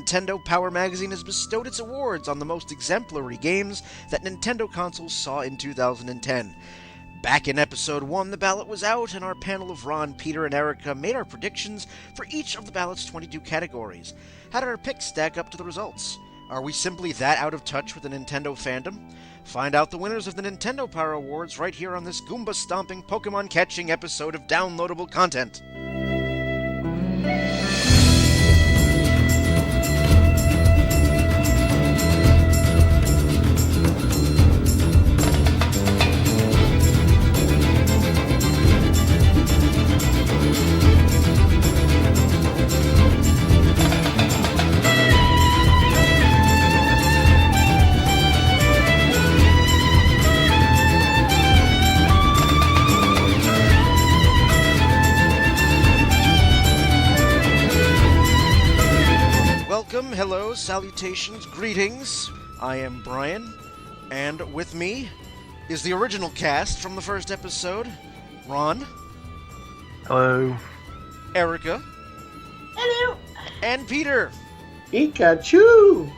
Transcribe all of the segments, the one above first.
Nintendo Power Magazine has bestowed its awards on the most exemplary games that Nintendo consoles saw in 2010. Back in Episode 1, the ballot was out, and our panel of Ron, Peter, and Erica made our predictions for each of the ballot's 22 categories. How did our picks stack up to the results? Are we simply that out of touch with the Nintendo fandom? Find out the winners of the Nintendo Power Awards right here on this Goomba-stomping, Pokemon-catching episode of downloadable content. Hello, salutations, greetings. I am Brian, and with me is the original cast from the first episode, Ron. Hello. Erica. Hello. And Peter. Pikachu!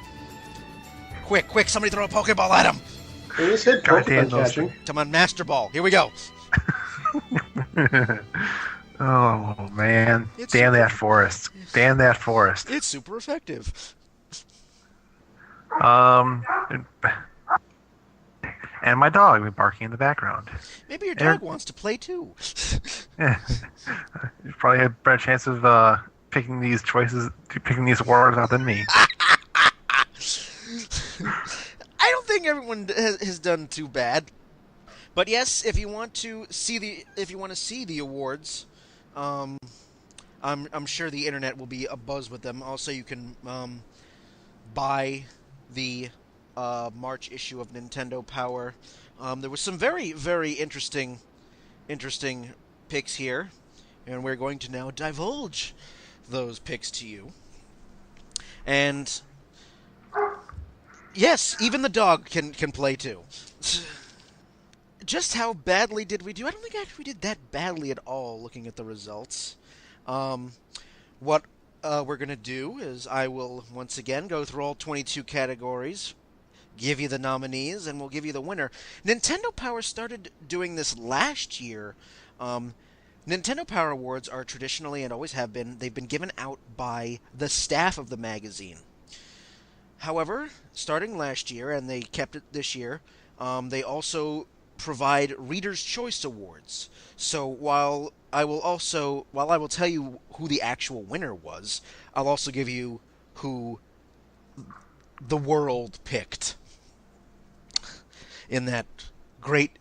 Quick, somebody throw a Pokeball at him! He said Pokemon catching. Come on, Master Ball. Here we go. Oh, man. Damn that forest. Damn that forest. It's super effective. And my dog been barking in the background. Maybe your dog wants to play too. Yeah. You probably had a better chance of picking these awards out than me. I don't think everyone has done too bad. But yes, if you want to see the awards, I'm sure the internet will be abuzz with them. Also, you can buy the March issue of Nintendo Power. There was some very, very interesting picks here, and we're going to now divulge those picks to you. And yes, even the dog can play too. Just how badly did we do? I don't think actually we did that badly at all, looking at the results. What we're going to do is I will, once again, go through all 22 categories, give you the nominees, and we'll give you the winner. Nintendo Power started doing this last year. Nintendo Power Awards are traditionally, and always have been, they've been given out by the staff of the magazine. However, starting last year, and they kept it this year, they also provide Reader's Choice Awards. So while I will tell you who the actual winner was, I'll also give you who the world picked in that great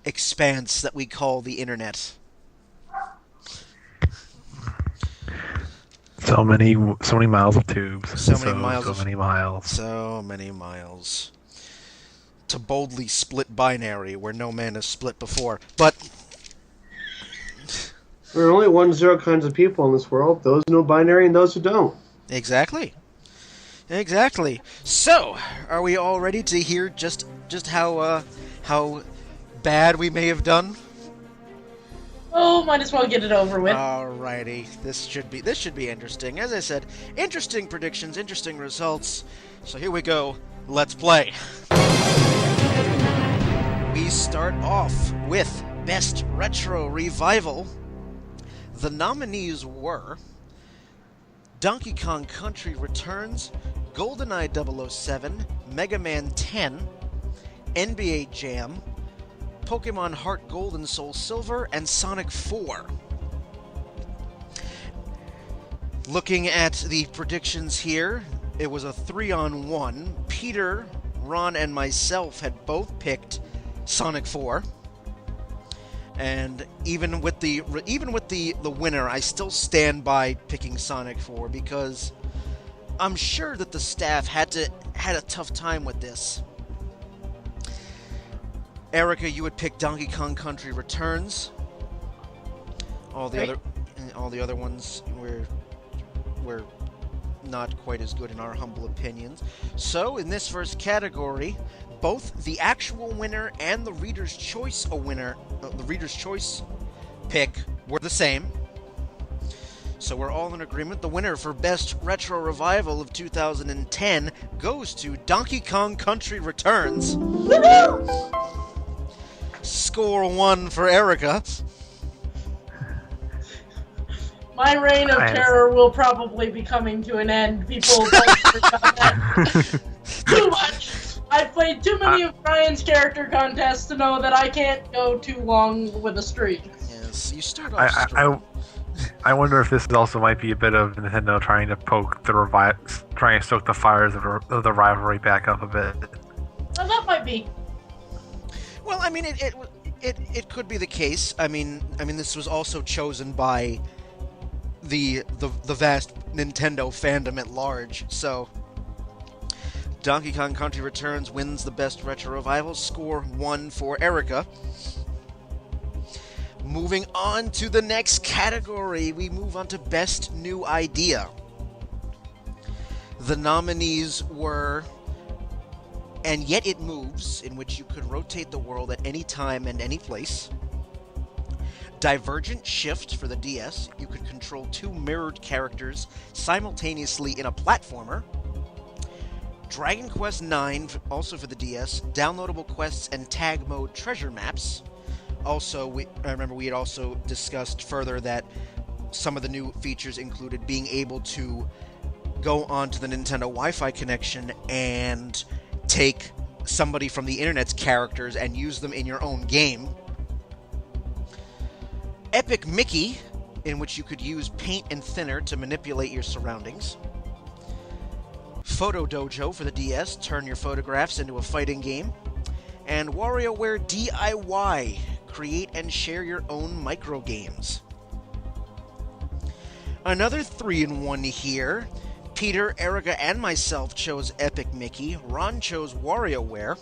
expanse that we call the internet. So many miles of tubes. So many miles. To boldly split binary where no man has split before. But there are only 1-0 kinds of people in this world. Those who know binary and those who don't. Exactly. So, are we all ready to hear just how bad we may have done? Oh, might as well get it over with. Alrighty. This should be interesting. As I said, interesting predictions, interesting results. So here we go. Let's play. We start off with Best Retro Revival. The nominees were Donkey Kong Country Returns, GoldenEye 007, Mega Man 10, NBA Jam, Pokemon Heart Gold and Soul Silver, and Sonic 4. Looking at the predictions here, it was a 3-on-1. Peter, Ron, and myself had both picked Sonic 4. And even with the winner, I still stand by picking Sonic 4 because I'm sure that the staff had a tough time with this. Erica, you would pick Donkey Kong Country Returns. All the other ones were not quite as good in our humble opinions. So in this first category, both the actual winner and the Reader's Choice pick were the same. So we're all in agreement. The winner for Best Retro Revival of 2010 goes to Donkey Kong Country Returns. Woohoo! Score 1 for Erica. My reign of terror will probably be coming to an end. People don't forget that. Too much! I've played too many of Brian's character contests to know that I can't go too long with a streak. Yes, you start off strong. I wonder if this also might be a bit of Nintendo trying to trying to stoke the fires of the rivalry back up a bit. Well, that might be. Well, I mean, it could be the case. I mean, this was also chosen by the vast Nintendo fandom at large. So, Donkey Kong Country Returns wins the Best Retro Revival. Score 1 for Erica. Moving on to the next category, we move on to Best New Idea. The nominees were And Yet It Moves, in which you could rotate the world at any time and any place. Divergent Shift for the DS, you could control two mirrored characters simultaneously in a platformer. Dragon Quest IX, also for the DS, downloadable quests and tag mode treasure maps. Also, I remember we had also discussed further that some of the new features included being able to go onto the Nintendo Wi-Fi connection and take somebody from the internet's characters and use them in your own game. Epic Mickey, in which you could use paint and thinner to manipulate your surroundings. Photo Dojo for the DS, turn your photographs into a fighting game. And WarioWare DIY, create and share your own micro games. Another 3-in-1 here. Peter, Erica, and myself chose Epic Mickey. Ron chose WarioWare.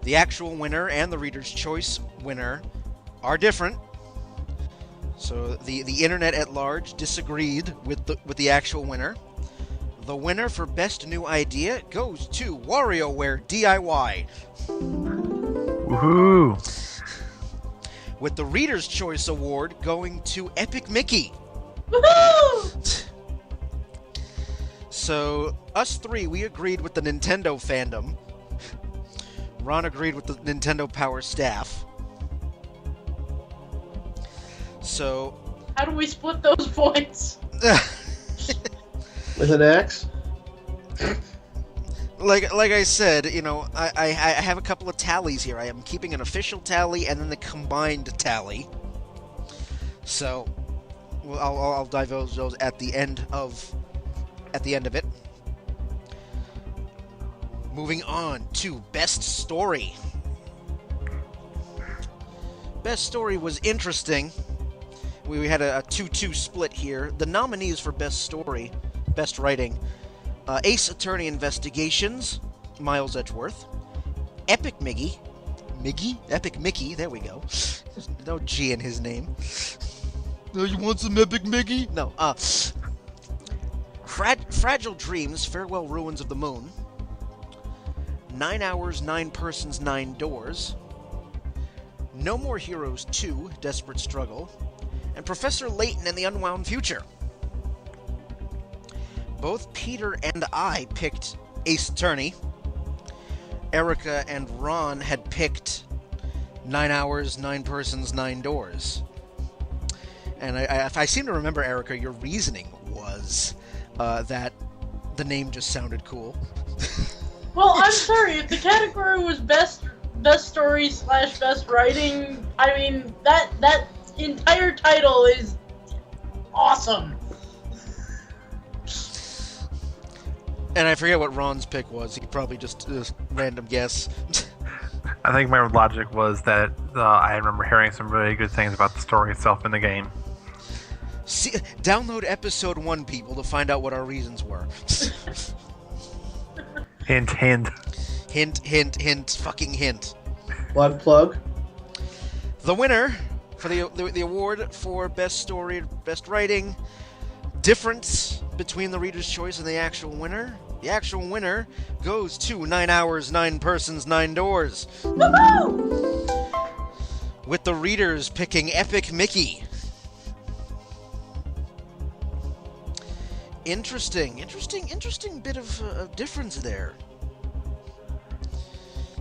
The actual winner and the Reader's Choice winner are different. So the internet at large disagreed with the actual winner. The winner for Best New Idea goes to WarioWare DIY. Woohoo! With the Reader's Choice Award going to Epic Mickey. Woohoo! So, us three, we agreed with the Nintendo fandom. Ron agreed with the Nintendo Power staff. So... How do we split those points? With an axe? Like I said, you know, I have a couple of tallies here. I am keeping an official tally and then the combined tally. So, well, I'll divulge those at the end of it. Moving on to Best Story. Best Story was interesting. We had a 2-2 split here. The nominees for Best Story, Best Writing, Ace Attorney Investigations, Miles Edgeworth, Epic Mickey, Epic Mickey, there we go. There's no G in his name. Oh, you want some Epic Mickey? No, Fragile Dreams, Farewell Ruins of the Moon, 9 Hours, 9 Persons, 9 Doors, No More Heroes 2, Desperate Struggle, and Professor Layton and the Unwound Future. Both Peter and I picked Ace Attorney. Erica and Ron had picked 9 Hours, 9 Persons, 9 Doors. And if I seem to remember, Erica, your reasoning was that the name just sounded cool. Well, I'm sorry, if the category was best story / best writing, I mean, that entire title is awesome. And I forget what Ron's pick was. He probably just random guess. I think my logic was that I remember hearing some really good things about the story itself in the game. See, download episode 1, people, to find out what our reasons were. Hint, hint. Hint, hint, hint, fucking hint. What plug? The winner for the award for Best Story, Best Writing, difference between the Reader's Choice and the actual winner. The actual winner goes to 9 Hours, 9 Persons, 9 Doors. Woohoo! With the readers picking Epic Mickey. Interesting bit of difference there.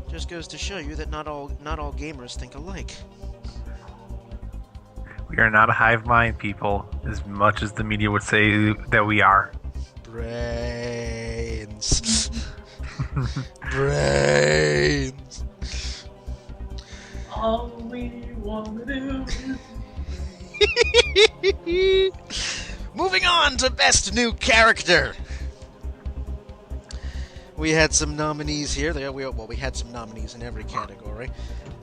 Just goes to show you that not all gamers think alike. We are not a hive mind, people, as much as the media would say that we are. Brains. Brains. All we want to do is... Moving on to Best New Character. We had some nominees here. We had some nominees in every category.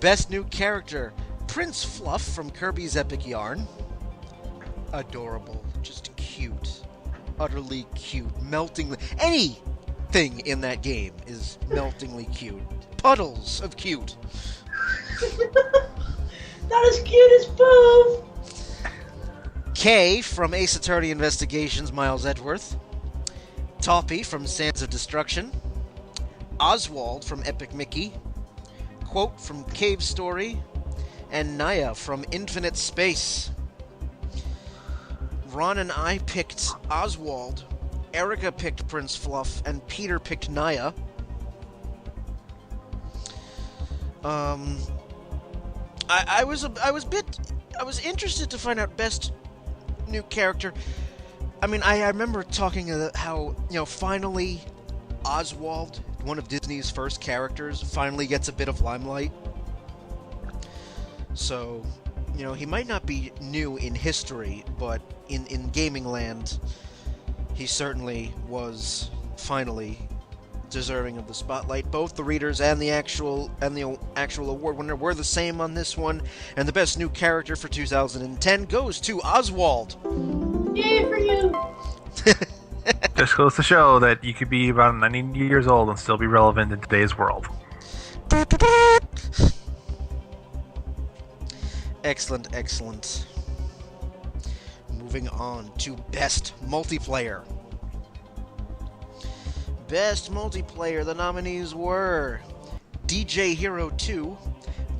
Best New Character, Prince Fluff from Kirby's Epic Yarn. Adorable. Just cute. Utterly cute. Meltingly... Anything in that game is meltingly cute. Puddles of cute. Not as cute as Poof! Kay from Ace Attorney Investigations, Miles Edgeworth. Toppy from Sands of Destruction. Oswald from Epic Mickey. Quote from Cave Story. And Naya from Infinite Space. Ron and I picked Oswald. Erica picked Prince Fluff. And Peter picked Naya. I was interested to find out Best New Character. I mean, I remember talking about how, finally Oswald, one of Disney's first characters, finally gets a bit of limelight. So, he might not be new in history, but in gaming land, he certainly was finally deserving of the spotlight. Both the readers and the actual award winner were the same on this one, and the Best New Character for 2010 goes to Oswald. Yay for you! Just goes to show that you could be about 90 years old and still be relevant in today's world. Excellent. Moving on to Best Multiplayer. Best Multiplayer, the nominees were DJ Hero 2,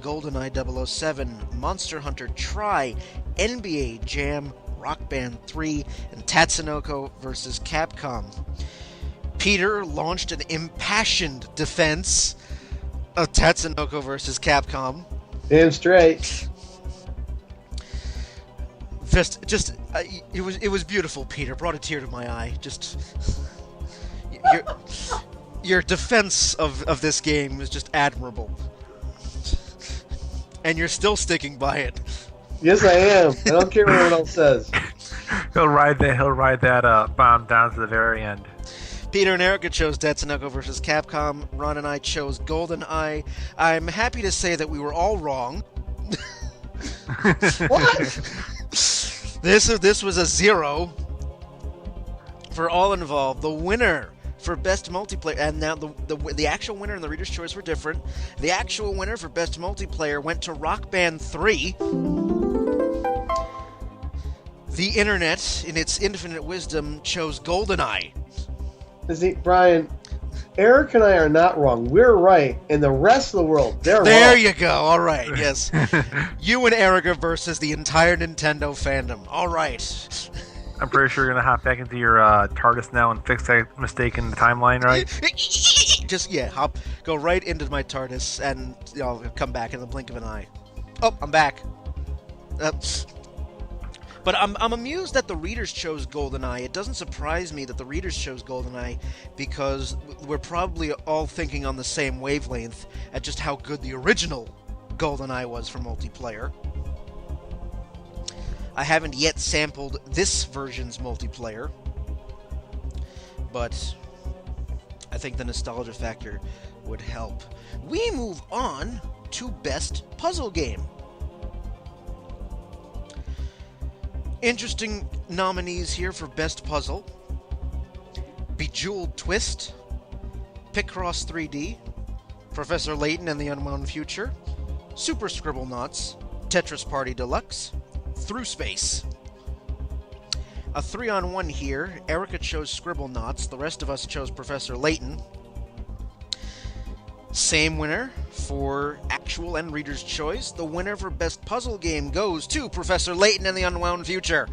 GoldenEye 007, Monster Hunter Tri, NBA Jam, Rock Band 3, and Tatsunoko vs. Capcom. Peter launched an impassioned defense of Tatsunoko vs. Capcom. Damn straight. It was beautiful, Peter. Brought a tear to my eye. Your defense of this game is just admirable. And you're still sticking by it. Yes, I am. I don't care what anyone else says. He'll ride that bomb down to the very end. Peter and Erica chose Tatsunoko vs. Capcom. Ron and I chose GoldenEye. I'm happy to say that we were all wrong. What? This was a 0 for all involved. The winner for Best Multiplayer, and now the actual winner and the Reader's Choice were different. The actual winner for Best Multiplayer went to Rock Band 3. The internet, in its infinite wisdom, chose GoldenEye. See, Brian, Eric and I are not wrong. We're right, and the rest of the world, they're wrong. There you go. All right, yes. You and Erica versus the entire Nintendo fandom. All right. I'm pretty sure you're going to hop back into your TARDIS now and fix that mistake in the timeline, right? Go right into my TARDIS, and I'll come back in the blink of an eye. Oh, I'm back. But I'm amused that the readers chose GoldenEye. It doesn't surprise me that the readers chose GoldenEye, because we're probably all thinking on the same wavelength at just how good the original GoldenEye was for multiplayer. I haven't yet sampled this version's multiplayer, but I think the nostalgia factor would help. We move on to Best Puzzle Game. Interesting nominees here for Best Puzzle: Bejeweled Twist, Picross 3D, Professor Layton and the Unwound Future, Super Scribblenauts, Tetris Party Deluxe, Through Space. A 3-on-1 here. Erica chose Scribblenauts. The rest of us chose Professor Layton. Same winner for actual and Reader's Choice. The winner for Best Puzzle Game goes to Professor Layton and the Unwound Future.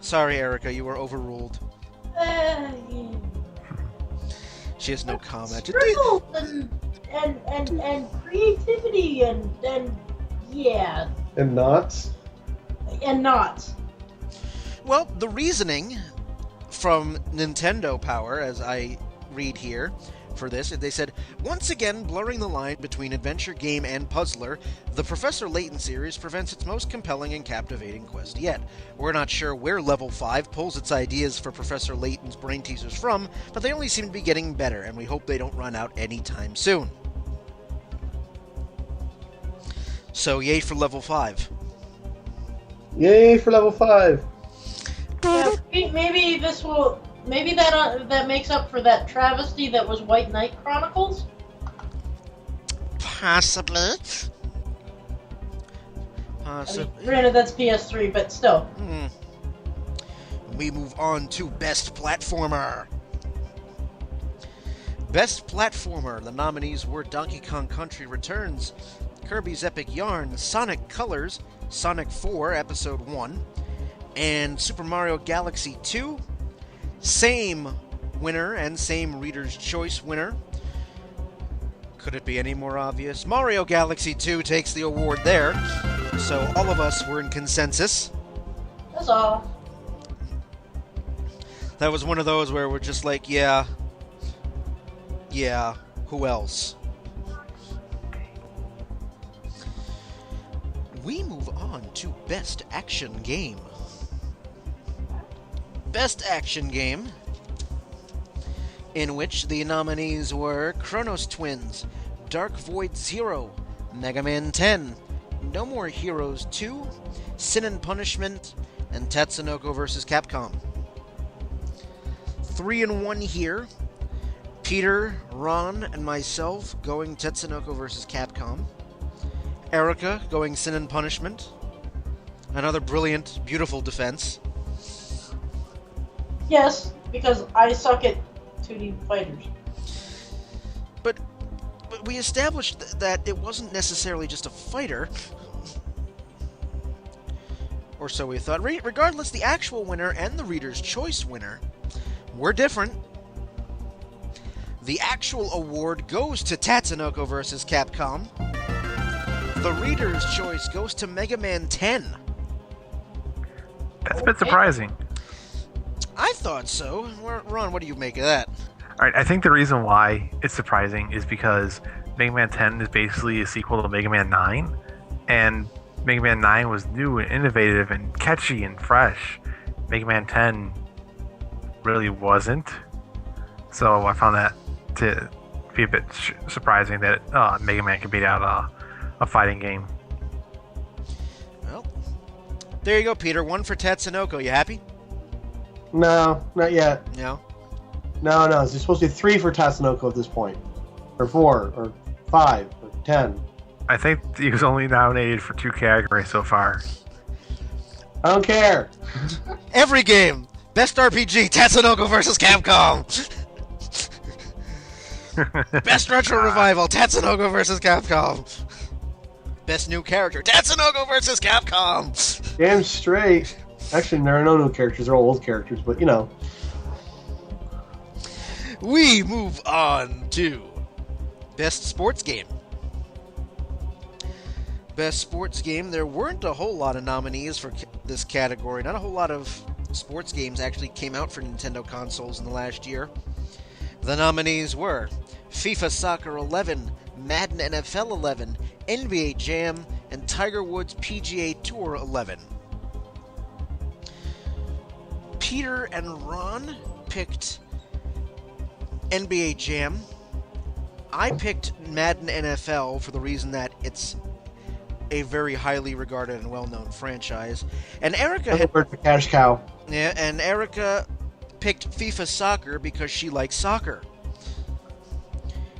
Sorry, Erica, you were overruled. Yeah. She has no comment. Scribbles and creativity and yeah. And knots? And knots. Well, the reasoning from Nintendo Power, as I read here for this, they said, once again blurring the line between adventure game and puzzler, the Professor Layton series presents its most compelling and captivating quest yet. We're not sure where Level 5 pulls its ideas for Professor Layton's brain teasers from, but they only seem to be getting better, and we hope they don't run out anytime soon. So, yay for Level 5. Yay for Level 5. Yeah, maybe that makes up for that travesty that was White Knight Chronicles. Possibly. I mean, granted, that's PS3, but still. We move on to Best Platformer. Best Platformer. The nominees were Donkey Kong Country Returns, Kirby's Epic Yarn, Sonic Colors, Sonic 4 Episode 1, and Super Mario Galaxy 2. Same winner and same Reader's Choice winner. Could it be any more obvious? Mario Galaxy 2 takes the award there. So all of us were in consensus. That's all. That was one of those where we're just like, yeah, who else? We move on to Best Action Game. Best Action Game, in which the nominees were Chronos Twins, Dark Void Zero, Mega Man 10, No More Heroes 2, Sin and Punishment, and Tatsunoko vs. Capcom. 3-1 here. Peter, Ron, and myself going Tatsunoko vs. Capcom. Erica going Sin and Punishment. Another brilliant, beautiful defense. Yes, because I suck at 2D fighters. But we established that it wasn't necessarily just a fighter. Or so we thought. Regardless, the actual winner and the Reader's Choice winner were different. The actual award goes to Tatsunoko vs. Capcom. The Reader's Choice goes to Mega Man 10. That's a bit surprising. I thought so. Ron, what do you make of that? Alright, I think the reason why it's surprising is because Mega Man 10 is basically a sequel to Mega Man 9, and Mega Man 9 was new and innovative and catchy and fresh. Mega Man 10 really wasn't. So I found that to be a bit surprising that Mega Man could beat out a fighting game. Well, there you go, Peter. One for Tatsunoko. You happy? No, not yet. No? No, there's supposed to be 3 for Tatsunoko at this point. Or 4, or 5, or 10. I think he was only nominated for 2 categories so far. I don't care. Every game! Best RPG, Tatsunoko vs. Capcom! Best Retro Revival, Tatsunoko vs. Capcom! Best New Character, Tatsunoko vs. Capcom! Damn straight. Actually, there are no new characters. They're all old characters, but you know. We move on to Best Sports Game. Best Sports Game. There weren't a whole lot of nominees for this category. Not a whole lot of sports games actually came out for Nintendo consoles in the last year. The nominees were FIFA Soccer 11, Madden NFL 11, NBA Jam, and Tiger Woods PGA Tour 11. Peter and Ron picked NBA Jam. I picked Madden NFL for the reason that it's a very highly regarded and well-known franchise. And Erica Cash cow. Yeah, and Erica picked FIFA Soccer because she likes soccer.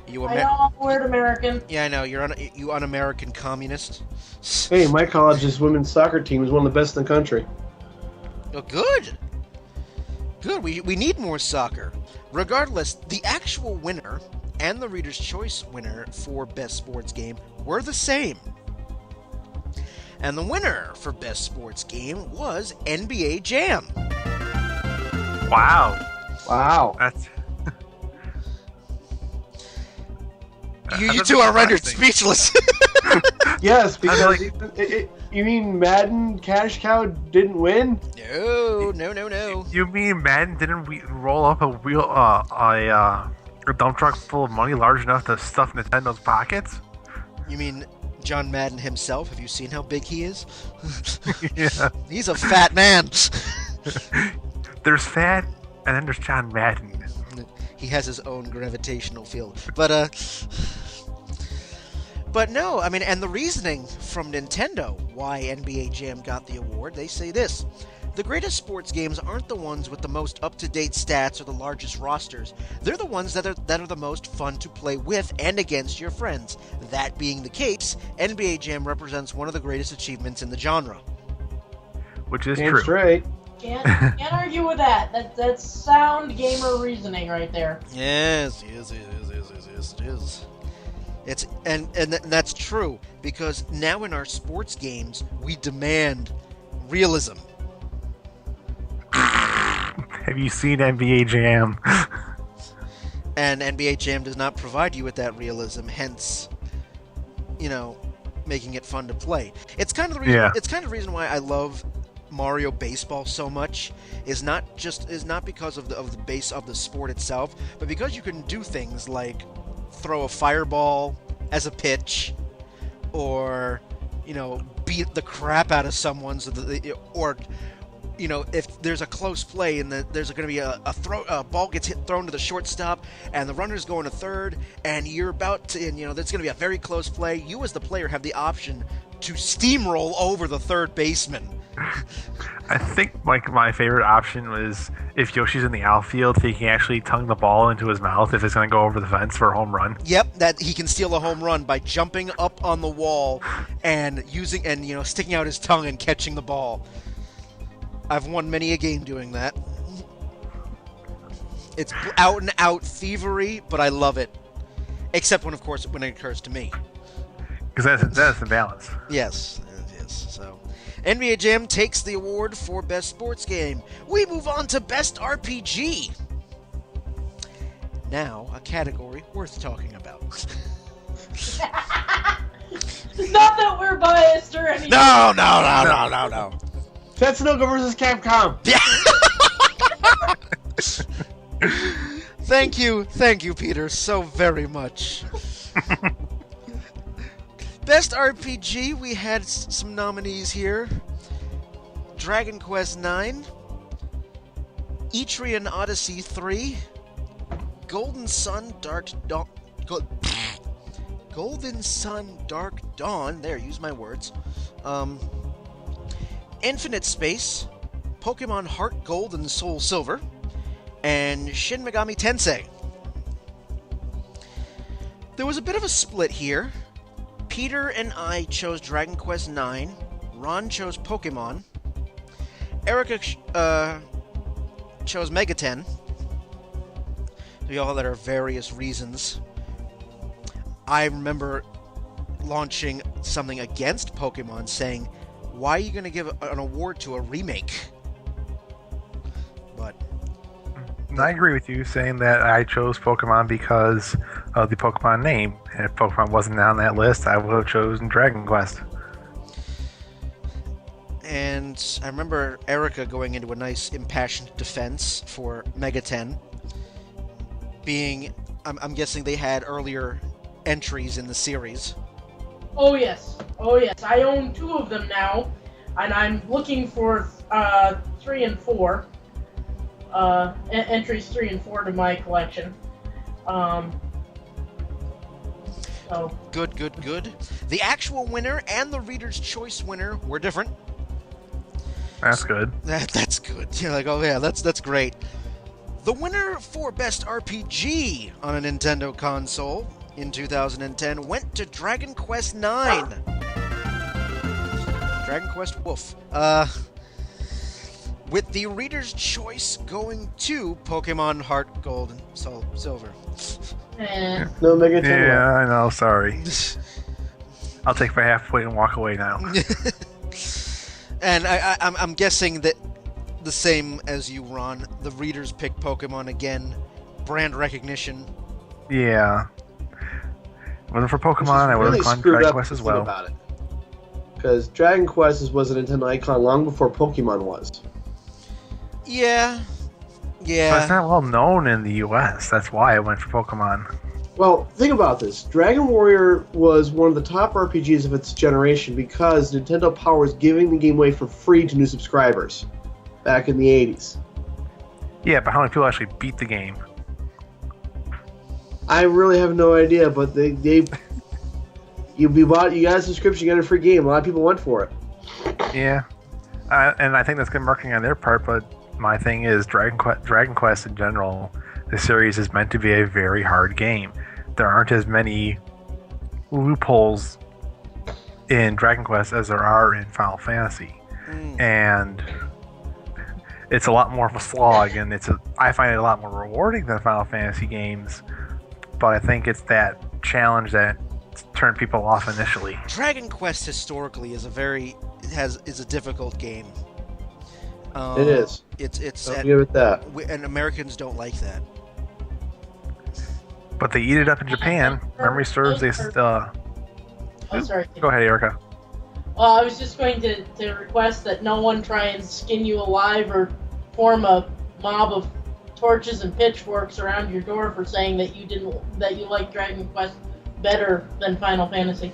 I know I'm a weird American. Yeah, I know. You un-American communist. Hey, my college's women's soccer team is one of the best in the country. Oh, good. Good. We need more soccer. Regardless, the actual winner and the Reader's Choice winner for Best Sports Game were the same. And the winner for Best Sports Game was NBA Jam. Wow. Wow. That's. You two are rendered speechless. Yes, because like- you mean Madden Cash Cow didn't win? No. You mean Madden didn't roll up a dump truck full of money large enough to stuff Nintendo's pockets? You mean John Madden himself? Have you seen how big he is? Yeah. He's a fat man. There's Fat, and then there's John Madden. He has his own gravitational field. But no, I mean, and the reasoning from Nintendo why NBA Jam got the award, they say this. The greatest sports games aren't the ones with the most up-to-date stats or the largest rosters. They're the ones that are the most fun to play with and against your friends. That being the case, NBA Jam represents one of the greatest achievements in the genre. Which is Damn true. straight. Can't argue with that. That's sound gamer reasoning right there. Yes, it is. It's and that's true because now in our sports games we demand realism. Have you seen NBA Jam? And NBA Jam does not provide you with that realism, hence, making it fun to play. It's kind of the reason. Yeah. It's kind of the reason why I love Mario Baseball so much. Is not because of the base of the sport itself, but because you can do things like throw a fireball as a pitch, or beat the crap out of someone, or if there's a close play and there's going to be a ball gets thrown to the shortstop and the runner's going to third and you're about to, and there's going to be a very close play, you as the player have the option to steamroll over the third baseman. I think my favorite option was if Yoshi's in the outfield, he can actually tongue the ball into his mouth if it's going to go over the fence for a home run. Yep, that he can steal a home run by jumping up on the wall and sticking out his tongue and catching the ball. I've won many a game doing that. It's out and out thievery, but I love it. Except when it occurs to me. Because that's the balance. Yes. So, NBA Jam takes the award for Best Sports Game. We move on to Best RPG. Now, a category worth talking about. Not that we're biased or anything. No. Tetsunoga versus Capcom. Thank you, Peter, so very much. Best RPG, we had some nominees here. Dragon Quest IX, Etrian Odyssey 3, Golden Sun Dark Dawn, there, use my words. Infinite Space, Pokemon Heart Gold and Soul Silver, and Shin Megami Tensei. There was a bit of a split here. Peter and I chose Dragon Quest IX, Ron chose Pokemon, Erica chose Megaten. We all had our various reasons. I remember launching something against Pokemon saying, why are you going to give an award to a remake? But I agree with you saying that I chose Pokemon because of the Pokemon name. And if Pokemon wasn't on that list, I would have chosen Dragon Quest. And I remember Erica going into a nice impassioned defense for Megaten. I'm guessing they had earlier entries in the series. Oh yes. I own 2 of them now, and I'm looking for 3 and 4. Entries 3 and 4 to my collection. So. Good. The actual winner and the Reader's Choice winner were different. That's good. That's good. You're like, oh yeah, that's great. The winner for Best RPG on a Nintendo console in 2010 went to Dragon Quest IX. Dragon Quest Wolf. With the Reader's Choice going to Pokemon Heart Gold and Soul Silver. No Megaten. Yeah, I know. Sorry. I'll take my half plate and walk away now. And I'm guessing that the same as you, Ron. The readers pick Pokemon again. Brand recognition. Yeah. Wasn't for Pokemon, I would really have gone screwed Dragon up Quest the as thing well. about it. Because Dragon Quest was a Nintendo icon long before Pokemon was. Yeah. But it's not well known in the US. That's why I went for Pokemon. Well, think about this. Dragon Warrior was one of the top RPGs of its generation because Nintendo Power was giving the game away for free to new subscribers back in the 80s. Yeah, but how many people actually beat the game? I really have no idea, but they you got a subscription, you got a free game. A lot of people went for it. Yeah. And I think that's good marketing on their part, but my thing is Dragon Quest in general, the series is meant to be a very hard game. There aren't as many loopholes in Dragon Quest as there are in Final Fantasy. And it's a lot more of a slog, and I find it a lot more rewarding than Final Fantasy games, but I think it's that challenge that turned people off initially. Dragon Quest historically is a difficult game. It is. I'll give it that. And Americans don't like that. But they eat it up in Japan. Memory serves, they Oh, sorry. Go ahead, Erica. Well, I was just going to request that no one try and skin you alive or form a mob of torches and pitchforks around your door for saying that you like Dragon Quest better than Final Fantasy.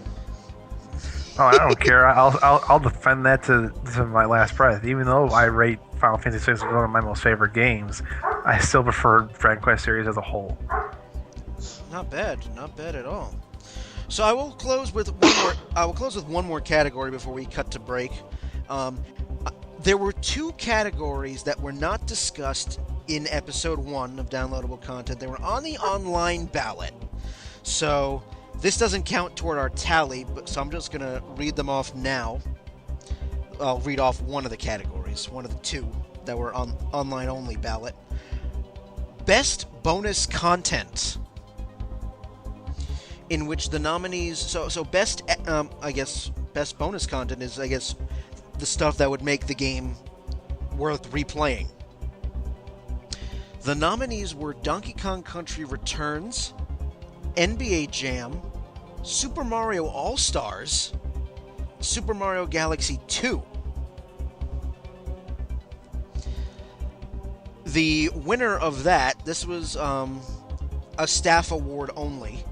Oh, I don't care. I'll defend that to my last breath. Even though I rate Final Fantasy VI as one of my most favorite games, I still prefer Dragon Quest series as a whole. Not bad at all. So I will close with one more category before we cut to break. There were two categories that were not discussed in episode 1 of downloadable content. They were on the online ballot. So this doesn't count toward our tally, so I'm just going to read them off now. I'll read off one of the categories, one of the two that were on online only ballot. Best bonus content, in which the nominees, so best, best bonus content is, the stuff that would make the game worth replaying. The nominees were Donkey Kong Country Returns, NBA Jam, Super Mario All-Stars, Super Mario Galaxy 2. The winner of that, this was a staff award only.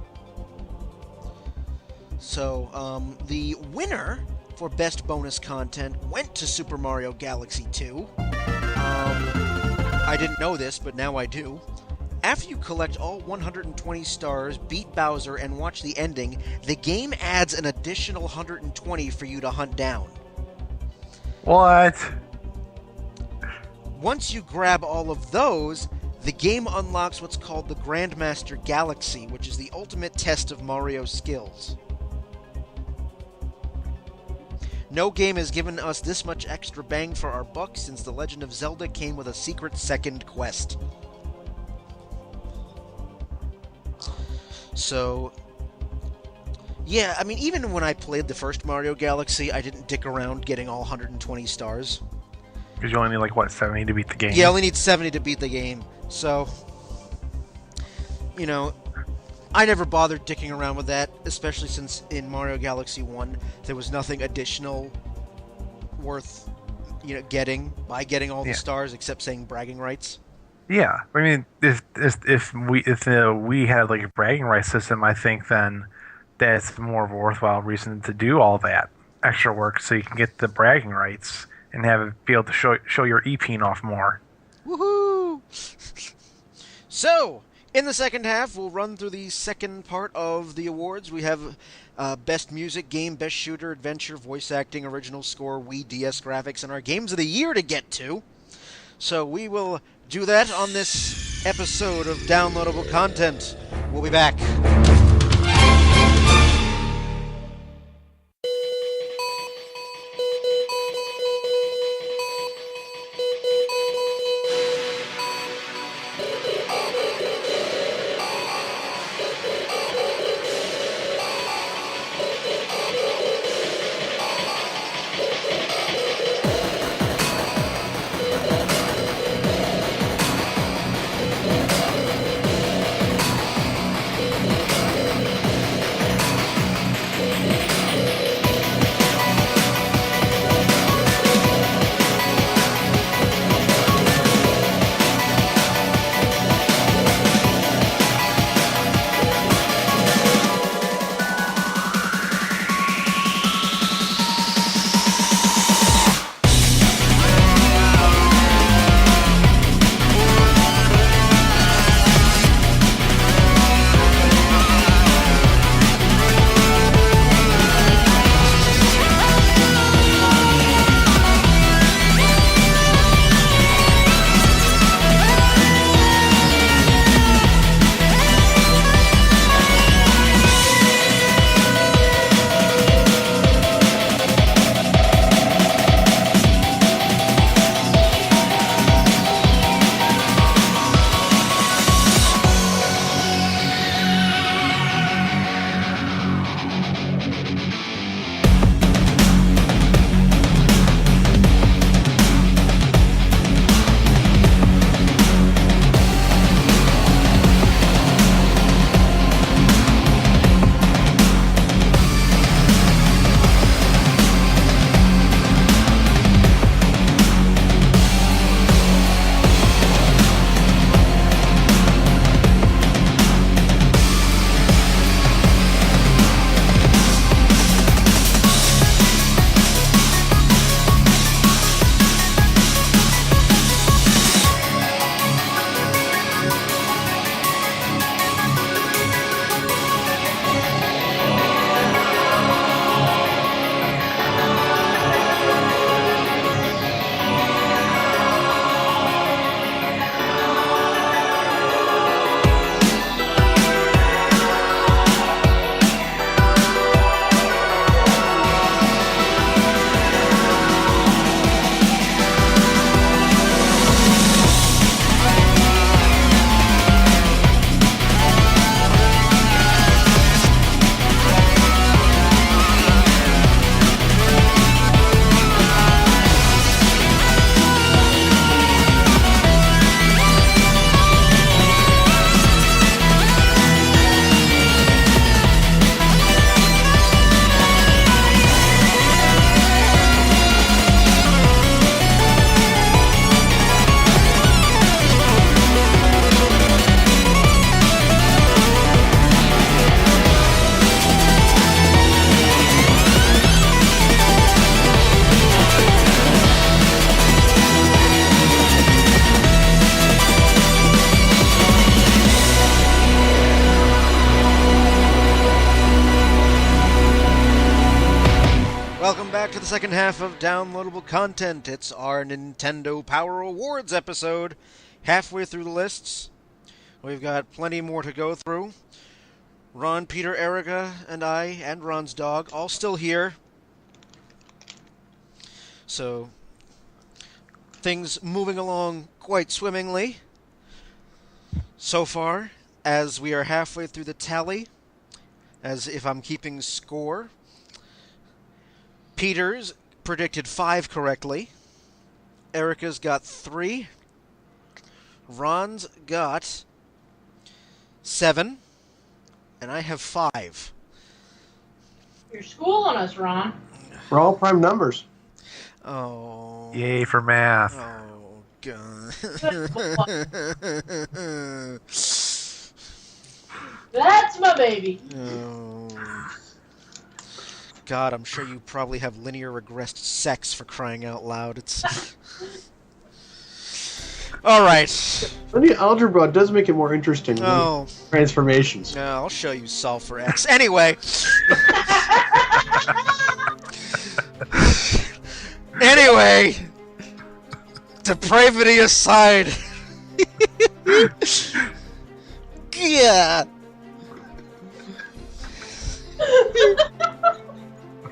So, the winner for Best Bonus Content went to Super Mario Galaxy 2. I didn't know this, but now I do. After you collect all 120 stars, beat Bowser, and watch the ending, the game adds an additional 120 for you to hunt down. What? Once you grab all of those, the game unlocks what's called the Grandmaster Galaxy, which is the ultimate test of Mario's skills. No game has given us this much extra bang for our buck since The Legend of Zelda came with a secret second quest. So, yeah, I mean, even when I played the first Mario Galaxy, I didn't dick around getting all 120 stars. Because you only need, 70 to beat the game? Yeah, I only need 70 to beat the game. So, I never bothered dicking around with that, especially since in Mario Galaxy 1, there was nothing additional worth, getting by getting all the stars except saying bragging rights. Yeah, I mean, if we had a bragging rights system, I think then that's more of a worthwhile reason to do all that extra work, so you can get the bragging rights and be able to show your EP off more. Woohoo! So, in the second half, we'll run through the second part of the awards. We have Best Music, Game, Best Shooter, Adventure, Voice Acting, Original Score, Wii, DS Graphics, and our Games of the Year to get to. So we will do that on this episode of Downloadable Content. We'll be back. second half of Downloadable Content. It's our Nintendo Power Awards episode. Halfway through the lists. We've got plenty more to go through. Ron, Peter, Erica, and I, and Ron's dog, all still here. So, things moving along quite swimmingly so far, as we are halfway through the tally, as if I'm keeping score. Peter's predicted 5 correctly. Erica's got 3. Ron's got 7. And I have 5. You're schooling us, Ron. We're all prime numbers. Oh. Yay for math. Oh, God. That's my baby. Oh. God, I'm sure you probably have linear regressed sex, for crying out loud. It's... Alright. Linear algebra does make it more interesting. Oh. Transformations. No, I'll show you solve for X. Anyway. Anyway. Depravity aside. Yeah.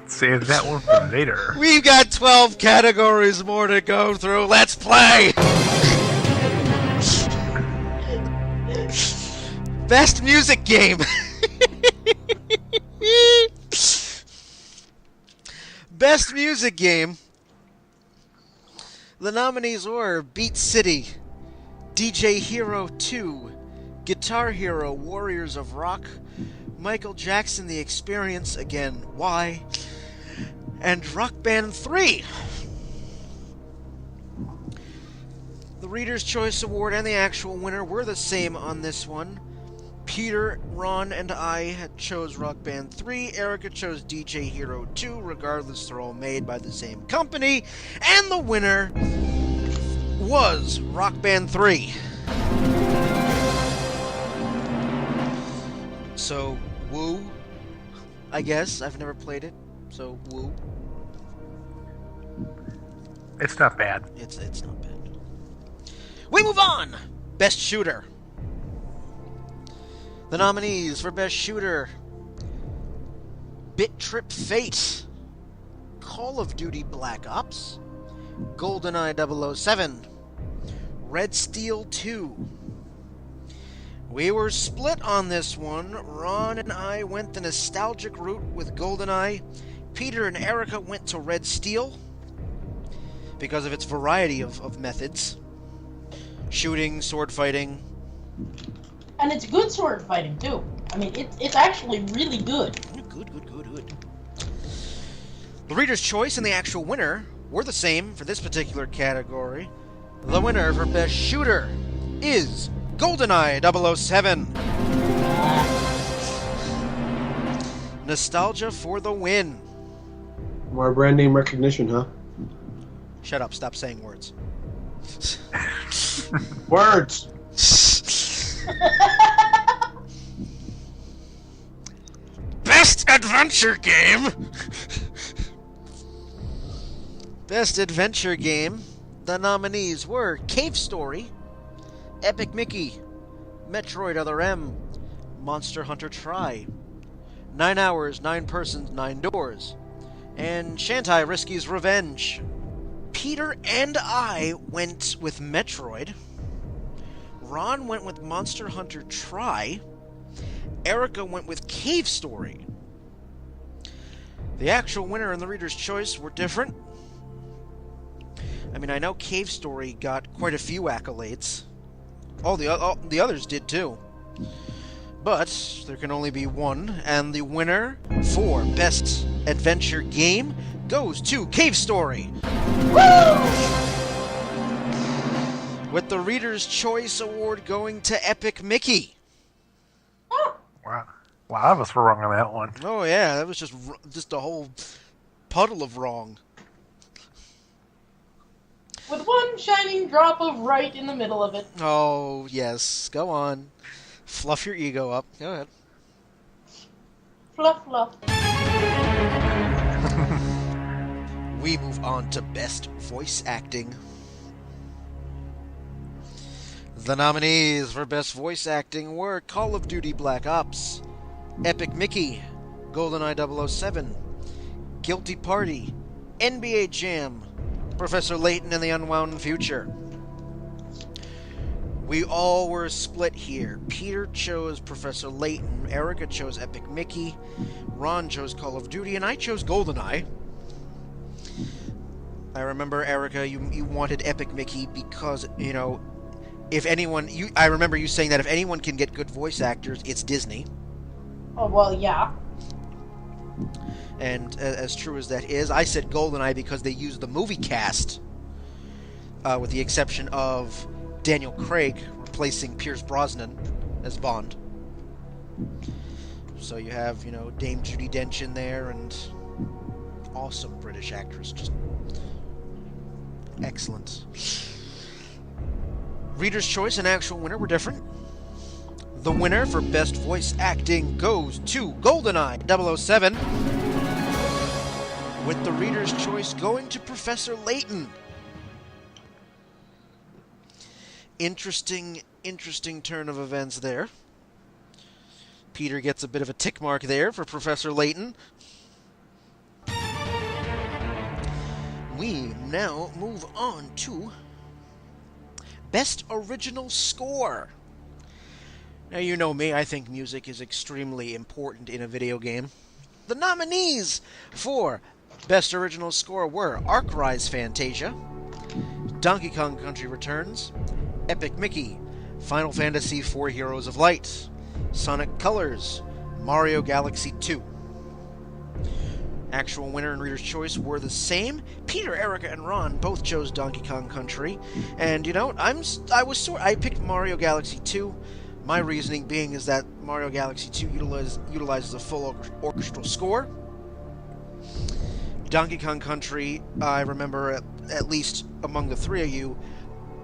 Save that one for later. We've got 12 categories more to go through. Let's play! Best music game. Best music game. The nominees were Beat City, DJ Hero 2, Guitar Hero Warriors of Rock, Michael Jackson The Experience, again, why? And Rock Band 3. The Reader's Choice Award and the actual winner were the same on this one. Peter, Ron, and I chose Rock Band 3. Erica chose DJ Hero 2. Regardless, they're all made by the same company. And the winner was Rock Band 3. So, woo, I guess. I've never played it, so woo. It's not bad. It's not bad. We move on! Best Shooter. The nominees for Best Shooter: Bit Trip Fate, Call of Duty Black Ops, GoldenEye 007, Red Steel 2. We were split on this one. Ron and I went the nostalgic route with GoldenEye. Peter and Erica went to Red Steel because of its variety of methods. Shooting, sword fighting. And it's good sword fighting, too. I mean, it's actually really good. Good. The Reader's Choice and the actual winner were the same for this particular category. The winner for Best Shooter is GoldenEye 007. Nostalgia for the win. More brand name recognition, huh? Shut up, stop saying words. Words! Best Adventure Game! Best Adventure Game. The nominees were Cave Story, Epic Mickey, Metroid Other M, Monster Hunter Tri, 9 Hours, 9 Persons, 9 Doors, and Shantai Risky's Revenge. Peter and I went with Metroid. Ron went with Monster Hunter Tri. Erica went with Cave Story. The actual winner and the Reader's Choice were different. I mean, I know Cave Story got quite a few accolades. All the others did too. But there can only be one, and the winner for Best Adventure Game goes to Cave Story. Woo! With the Reader's Choice Award going to Epic Mickey. Wow. A lot of us were wrong on that one. Oh yeah, that was just a whole puddle of wrong. With one shining drop of right in the middle of it. Oh, yes. Go on. Fluff your ego up. Go ahead. Fluff, fluff. We move on to Best Voice Acting. The nominees for Best Voice Acting were Call of Duty Black Ops, Epic Mickey, GoldenEye 007, Guilty Party, NBA Jam, Professor Layton and the Unwound Future. We all were split here. Peter chose Professor Layton, Erica chose Epic Mickey, Ron chose Call of Duty, and I chose GoldenEye. I remember, Erica, you wanted Epic Mickey because, you know, if anyone... I remember you saying that if anyone can get good voice actors, it's Disney. Oh, well, yeah. And as true as that is, I said GoldenEye because they used the movie cast, with the exception of Daniel Craig replacing Pierce Brosnan as Bond. So you have, you know, Dame Judi Dench in there, and awesome British actress, just excellent. Reader's Choice and actual winner were different. The winner for Best Voice Acting goes to GoldenEye 007, with the Reader's Choice going to Professor Layton. Interesting turn of events there. Peter gets a bit of a tick mark there for Professor Layton. We now move on to Best Original Score. Now, you know me, I think music is extremely important in a video game. The nominees for Best Original Score were Arkwright's Fantasia, Donkey Kong Country Returns, Epic Mickey, Final Fantasy IV Heroes of Light, Sonic Colors, Mario Galaxy 2. Actual winner and Reader's Choice were the same. Peter, Erica, and Ron both chose Donkey Kong Country, and you know, I picked Mario Galaxy 2. My reasoning being is that Mario Galaxy 2 utilizes a full orchestral score. Donkey Kong Country, I remember at least among the three of you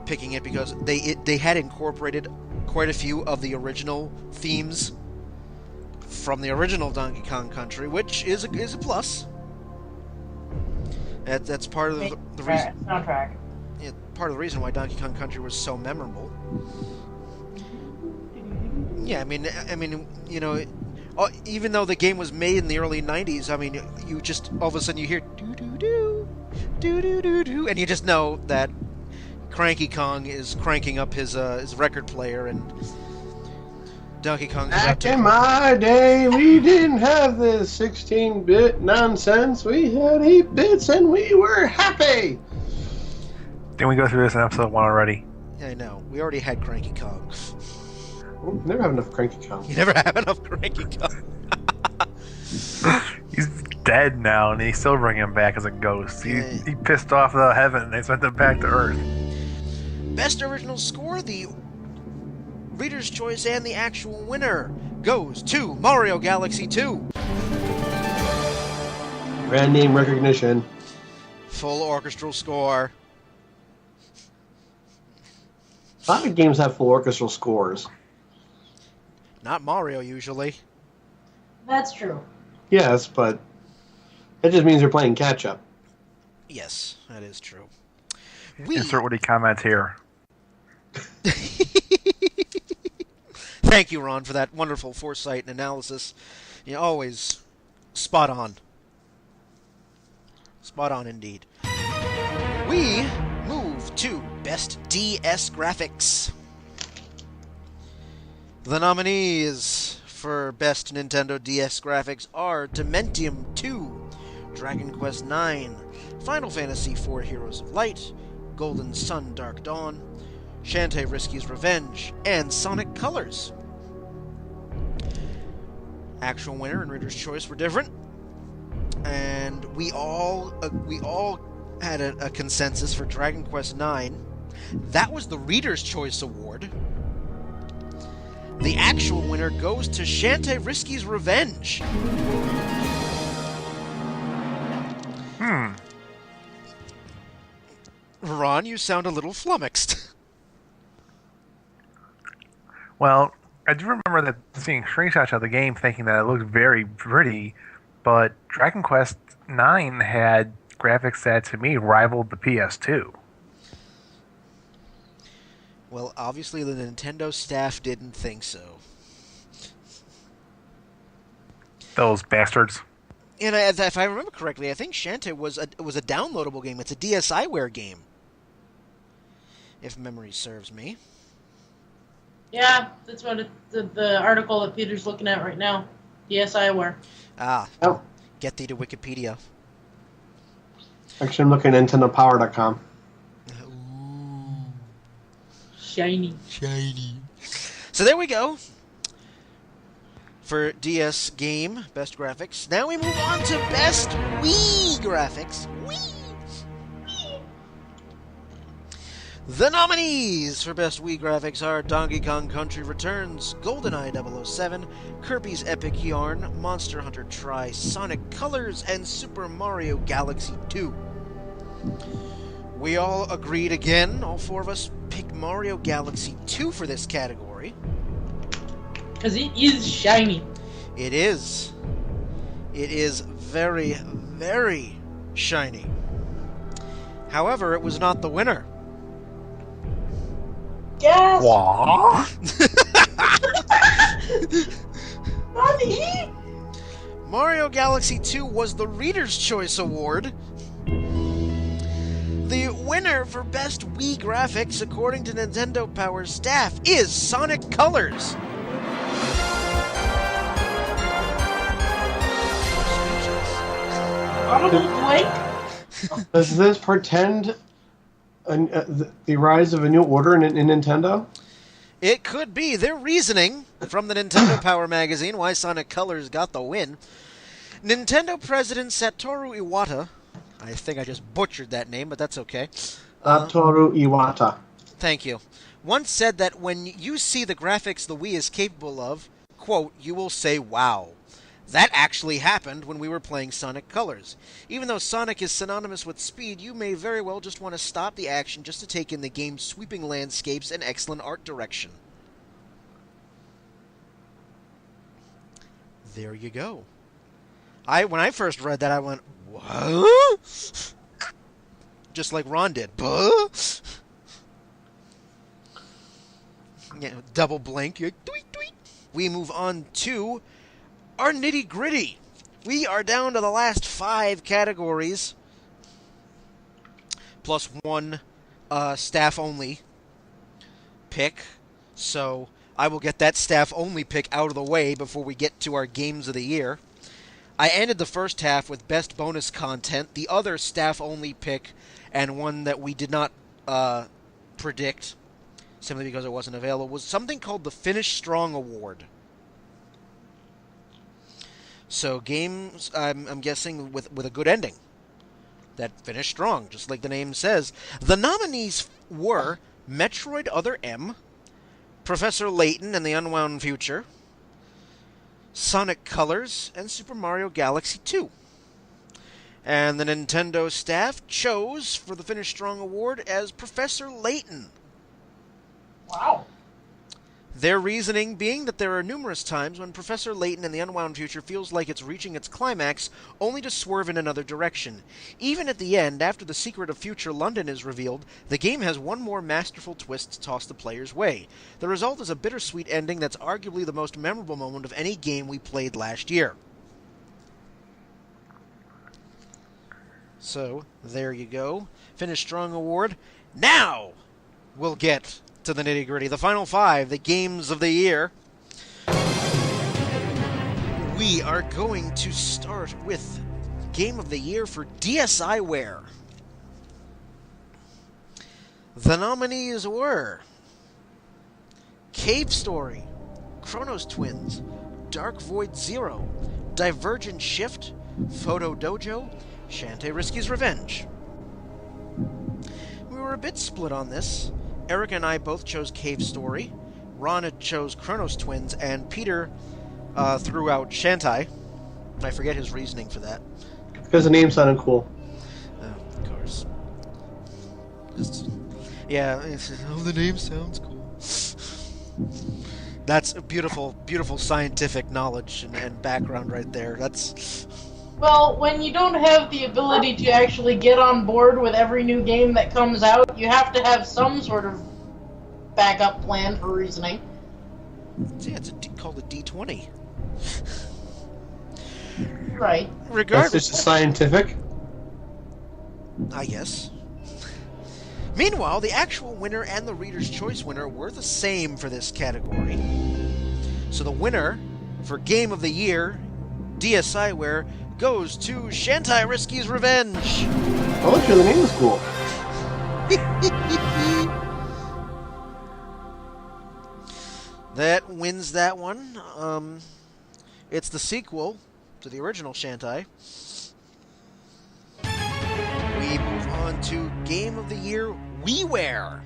picking it because they had incorporated quite a few of the original themes from the original Donkey Kong Country, which is a plus. That's part of the reason. Soundtrack. Yeah, part of the reason why Donkey Kong Country was so memorable. Yeah, I mean, you know, even though the game was made in the early '90s, I mean, you just all of a sudden you hear doo doo doo, doo doo doo doo, and you just know that Cranky Kong is cranking up his record player, and Donkey Kong. Back in my day, we didn't have this 16-bit nonsense. We had 8 bits, and we were happy. Didn't we go through this in episode 1 already? Yeah, I know. We already had Cranky Kong. We never have enough Cranky Kong. You never have enough Cranky Kong. He's dead now, and they still bring him back as a ghost. He pissed off the heaven, and they sent him back to Earth. Best Original Score, the Reader's Choice, and the actual winner goes to Mario Galaxy 2. Brand name recognition. Full orchestral score. A lot of games have full orchestral scores. Not Mario, usually. That's true. Yes, but that just means you're playing catch-up. Yes, that is true. Insert witty comment here. Thank you, Ron, for that wonderful foresight and analysis. You're always spot on. Spot on indeed. We move to Best DS Graphics. The nominees for Best Nintendo DS Graphics are Dementium 2, Dragon Quest IX, Final Fantasy IV Heroes of Light, Golden Sun Dark Dawn, Shantae Risky's Revenge, and Sonic Colors. Actual winner and Reader's Choice were different, and we all had a consensus for Dragon Quest IX. That was the Reader's Choice Award. The actual winner goes to Shantae Risky's Revenge. Ron, you sound a little flummoxed. Well, I do remember that seeing screenshots of the game thinking that it looked very pretty, but Dragon Quest IX had graphics that to me rivaled the PS2. Well, obviously the Nintendo staff didn't think so. Those bastards. And if I remember correctly, I think Shantae was a downloadable game. It's a DSiWare game, if memory serves me. Yeah, that's what the article that Peter's looking at right now. DSiWare. Ah, Oh. Get thee to Wikipedia. Actually, I'm looking at NintendoPower.com. Ooh, Shiny. shiny. So there we go. For DS game, best graphics. Now we move on to best Wii graphics. Wii! The nominees for best Wii graphics are Donkey Kong Country Returns, GoldenEye 007, Kirby's Epic Yarn, Monster Hunter Tri, Sonic Colors, and Super Mario Galaxy 2. We all agreed again, all four of us picked Mario Galaxy 2 for this category. Because it is shiny. It is. It is very, very shiny. However, it was not the winner. Yes! Wah. Mommy! Mario Galaxy 2 was the Reader's Choice Award. The winner for Best Wii Graphics, according to Nintendo Power staff, is Sonic Colors. Audible blank? Does this portend the rise of a new order in Nintendo? It could be. Their reasoning from the Nintendo Power magazine, why Sonic Colors got the win. Nintendo President Satoru Iwata, I think I just butchered that name, but that's okay. Satoru Iwata. Thank you. Once said that when you see the graphics the Wii is capable of, quote, you will say, wow. That actually happened when we were playing Sonic Colors. Even though Sonic is synonymous with speed, you may very well just want to stop the action just to take in the game's sweeping landscapes and excellent art direction. There you go. When I first read that, I went, what? Just like Ron did. Buh? Yeah, double blink. Tweet, tweet. We move on to our nitty-gritty. We are down to the last 5 categories, plus one staff-only pick. So I will get that staff-only pick out of the way before we get to our Games of the Year. I ended the first half with best bonus content. The other staff-only pick, and one that we did not predict, simply because it wasn't available, was something called the Finish Strong Award. So games, I'm guessing, with a good ending. That finished strong, just like the name says. The nominees were Metroid Other M, Professor Layton and the Unwound Future, Sonic Colors, and Super Mario Galaxy 2. And the Nintendo staff chose for the Finish Strong Award as Professor Layton. Wow. Their reasoning being that there are numerous times when Professor Layton and the Unwound Future feels like it's reaching its climax, only to swerve in another direction. Even at the end, after the secret of Future London is revealed, the game has one more masterful twist to toss the player's way. The result is a bittersweet ending that's arguably the most memorable moment of any game we played last year. So, there you go. Finish Strong Award. Now, we'll get to the nitty-gritty. The final 5, the Games of the Year. We are going to start with Game of the Year for DSiWare. The nominees were Cave Story, Chronos Twins, Dark Void Zero, Divergent Shift, Photo Dojo, Shantae Risky's Revenge. We were a bit split on this. Eric and I both chose Cave Story. Ron had chose Chronos Twins, and Peter threw out Shantae. I forget his reasoning for that. Because the name sounded cool. Of course. Yeah, the name sounds cool. That's a beautiful, beautiful scientific knowledge and background right there. That's Well, when you don't have the ability to actually get on board with every new game that comes out, you have to have some sort of backup plan for reasoning. Yeah, it's called a D20. Right. Regardless, That's just scientific. I guess. Meanwhile, the actual winner and the Reader's Choice winner were the same for this category. So the winner for Game of the Year, DSiWare, goes to Shantai Risky's Revenge. Oh, sure, the name was cool. That wins that one. It's the sequel to the original Shantai. We move on to Game of the Year, WiiWare.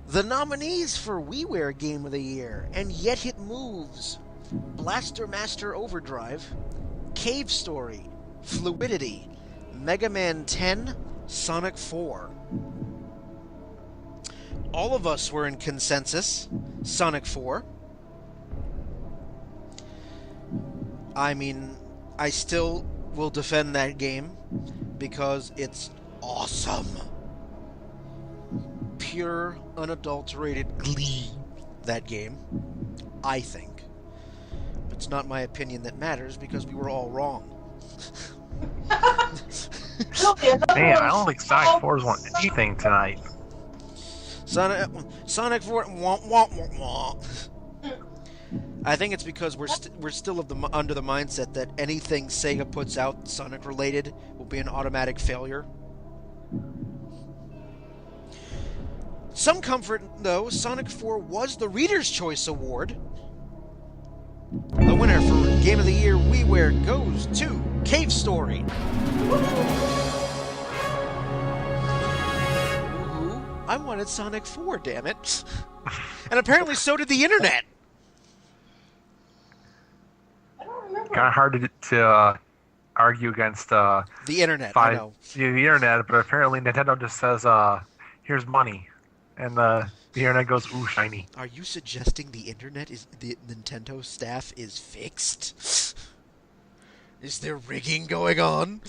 The nominees for WiiWare Game of the Year, And Yet It Moves, Blaster Master Overdrive, Cave Story, Fluidity, Mega Man 10, Sonic 4. All of us were in consensus, Sonic 4. I mean, I still will defend that game because it's awesome. Pure, unadulterated glee, that game, I think. But it's not my opinion that matters because we were all wrong. Man, I don't think Sonic 4's won anything tonight. Sonic 4, wah, wah, wah, wah. I think it's because we're still under the mindset that anything Sega puts out Sonic related will be an automatic failure. Some comfort, though, Sonic 4 was the Reader's Choice Award. The winner for Game of the Year WiiWare goes to Cave Story. I wanted Sonic 4, damn it. And apparently so did the internet. I don't remember. Kind of hard to argue against The internet, I know. the internet, but apparently Nintendo just says, here's money. And the internet goes, ooh, shiny. Are you suggesting the internet is the Nintendo staff is fixed? Is there rigging going on?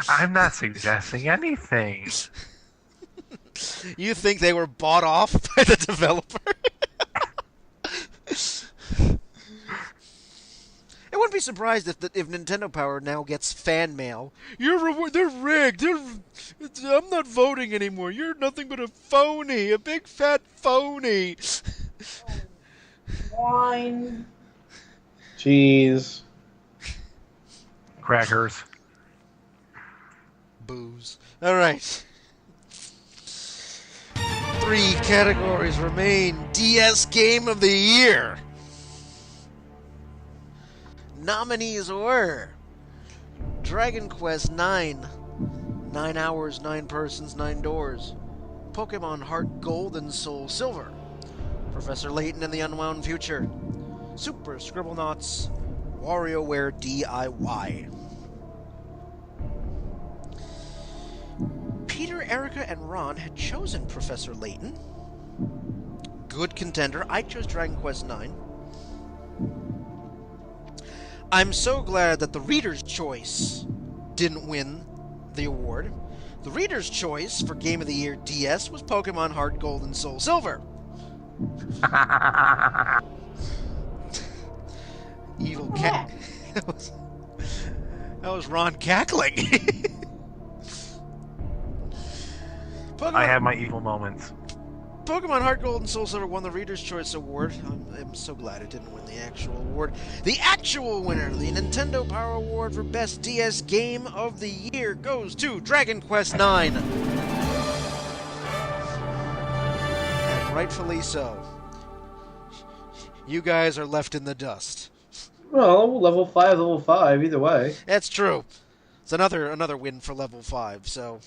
I'm not suggesting anything. You think they were bought off by the developer? I wouldn't be surprised if Nintendo Power now gets fan mail. They're rigged. I'm not voting anymore. You're nothing but a phony, a big fat phony. Wine. Cheese. Crackers. Booze. All right. 3 categories remain. DS Game of the Year. Nominees were Dragon Quest IX, 9 Hours, 9 Persons, 9 Doors, Pokemon Heart Gold and Soul Silver, Professor Layton and the Unwound Future, Super Scribblenauts, WarioWare DIY. Peter, Erica, and Ron had chosen Professor Layton. Good contender. I chose Dragon Quest IX. I'm so glad that the Reader's Choice didn't win the award. The Reader's Choice for Game of the Year DS was Pokemon Heart Gold and Soul Silver. Evil cat. That was Ron cackling. I have my evil moments. Pokemon Heart Gold and Soul Silver won the Reader's Choice Award. I'm so glad it didn't win the actual award. The actual winner, the Nintendo Power Award for Best DS Game of the Year, goes to Dragon Quest IX. And rightfully so. You guys are left in the dust. Well, level 5, either way. That's true. It's another win for level 5, so...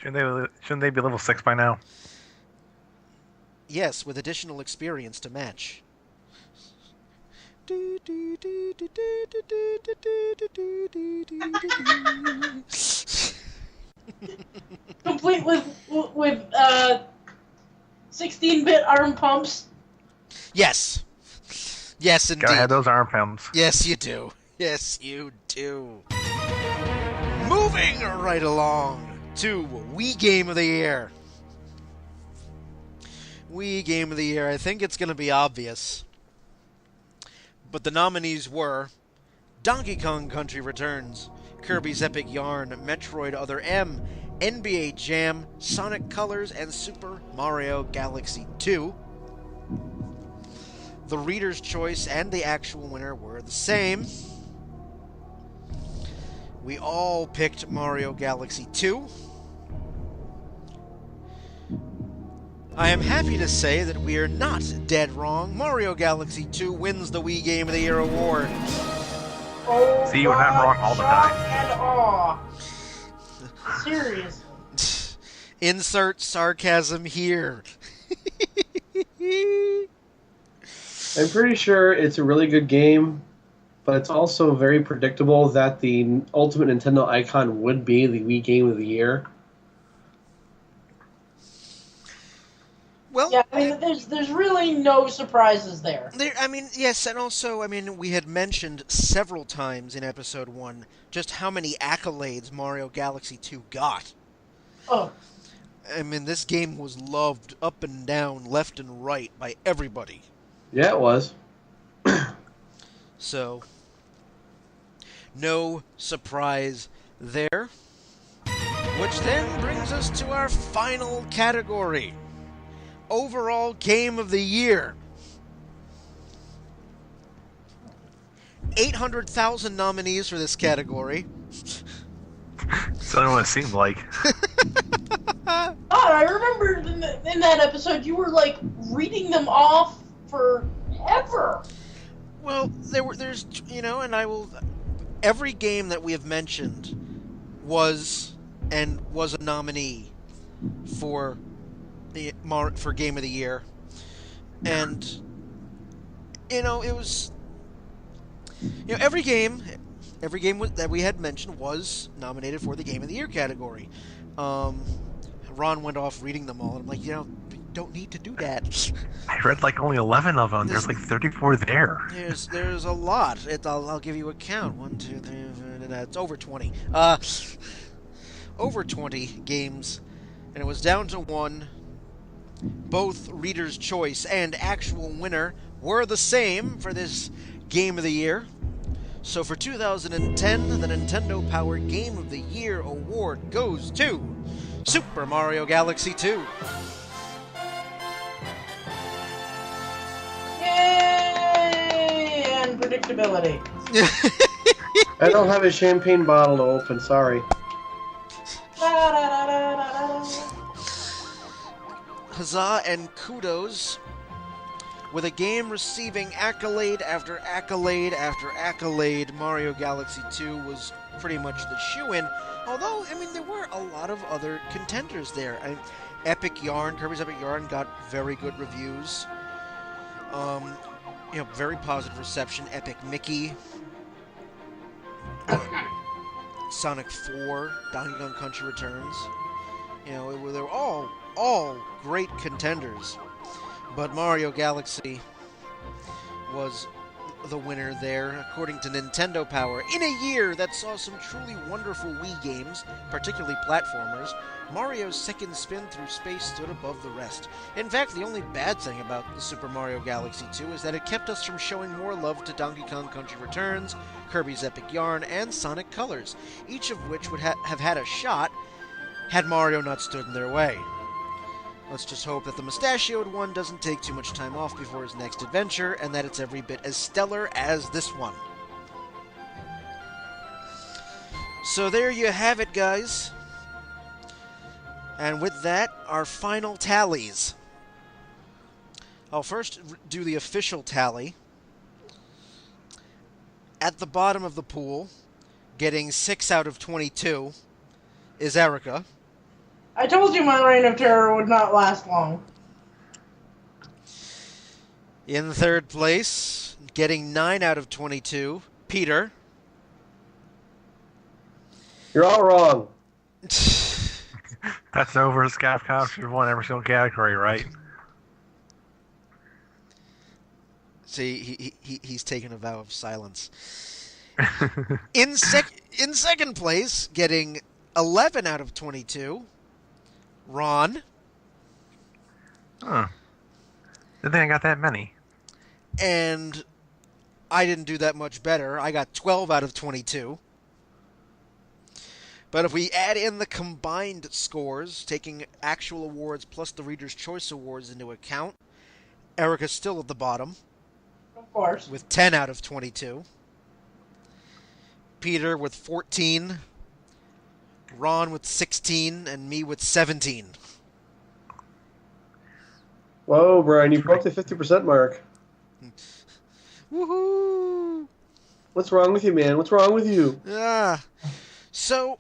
Shouldn't they be level 6 by now? Yes, with additional experience to match. Complete with 16-bit arm pumps. Yes. Yes, indeed. Gotta have those arm films. Yes, you do. Yes, you do. Moving right along to Wii Game of the Year. Wii Game of the Year. I think it's going to be obvious. But the nominees were Donkey Kong Country Returns, Kirby's Epic Yarn, Metroid Other M, NBA Jam, Sonic Colors, and Super Mario Galaxy 2. The reader's choice and the actual winner were the same. We all picked Mario Galaxy 2. I am happy to say that we are not dead wrong. Mario Galaxy 2 wins the Wii Game of the Year award. Oh, See, we're not wrong all the shock time. and awe. Seriously. Insert sarcasm here. I'm pretty sure it's a really good game, but it's also very predictable that the ultimate Nintendo icon would be the Wii Game of the Year. Well, Yeah, I mean, there's really no surprises there. Yes, and also, we had mentioned several times in Episode 1 just how many accolades Mario Galaxy 2 got. Oh, This game was loved up and down, left and right by everybody. Yeah, it was. So, no surprise there. Which then brings us to our final category. Overall Game of the Year. 800,000 nominees for this category. So what it seemed like. God, I remember in that episode you were like reading them off forever. Well, there's every game that we have mentioned was a nominee for Game of the Year, and it was every game that we had mentioned was nominated for the Game of the Year category. Ron went off reading them all, and I'm like, you don't need to do that. I read like only 11 of them. There's like 34 there. There's a lot. I'll give you a count. 1, 2, 3. It's over 20. Over 20 games, and it was down to one. Both Reader's Choice and actual winner were the same for this Game of the Year. So for 2010, the Nintendo Power Game of the Year award goes to Super Mario Galaxy 2. Yay! And predictability. I don't have a champagne bottle to open, sorry. Huzzah and kudos, with a game receiving accolade after accolade after accolade. Mario Galaxy 2 was pretty much the shoo-in, although, there were a lot of other contenders there. Kirby's Epic Yarn got very good reviews. Very positive reception. Epic Mickey, Sonic 4, Donkey Kong Country Returns. They were all great contenders, but Mario Galaxy was the winner there, according to Nintendo Power. In a year that saw some truly wonderful Wii games, particularly platformers, Mario's second spin through space stood above the rest. In fact, the only bad thing about the Super Mario Galaxy 2 is that it kept us from showing more love to Donkey Kong Country Returns, Kirby's Epic Yarn, and Sonic Colors, each of which would have had a shot had Mario not stood in their way. Let's just hope that the mustachioed one doesn't take too much time off before his next adventure, and that it's every bit as stellar as this one. So there you have it, guys. And with that, our final tallies. I'll first do the official tally. At the bottom of the pool, getting 6 out of 22, is Erica. I told you my reign of terror would not last long. In third place, getting 9 out of 22, Peter. You're all wrong. That's over. Capcom should have won every single category, right? See, he's taken a vow of silence. In second place, getting 11 out of 22, Ron. Huh. Didn't think I got that many. And I didn't do that much better. I got 12 out of 22. But if we add in the combined scores, taking actual awards plus the Reader's Choice Awards into account, Erica's still at the bottom. Of course. With 10 out of 22. Peter with 14. Ron with 16. And me with 17. Whoa, Brian, you broke the 50% mark. Woohoo! What's wrong with you, man? What's wrong with you? So,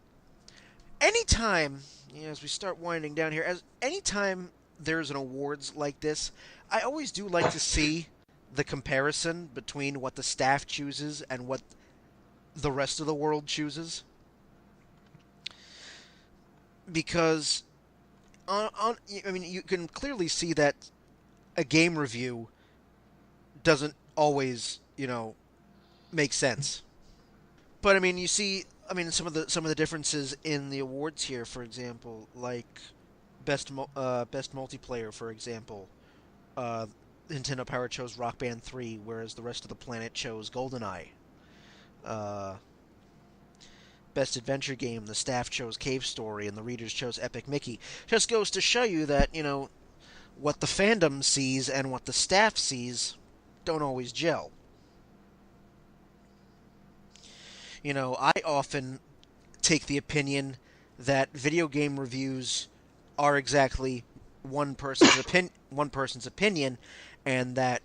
anytime, as we start winding down here, anytime there's an awards like this, I always do like to see the comparison between what the staff chooses and what the rest of the world chooses. Because, you can clearly see that a game review doesn't always, make sense. But you see, some of the differences in the awards here, for example, like best multiplayer, for example, Nintendo Power chose Rock Band 3, whereas the rest of the planet chose GoldenEye. Best adventure game, the staff chose Cave Story, and the readers chose Epic Mickey. Just goes to show you that, what the fandom sees and what the staff sees don't always gel. I often take the opinion that video game reviews are exactly one person's opinion, and that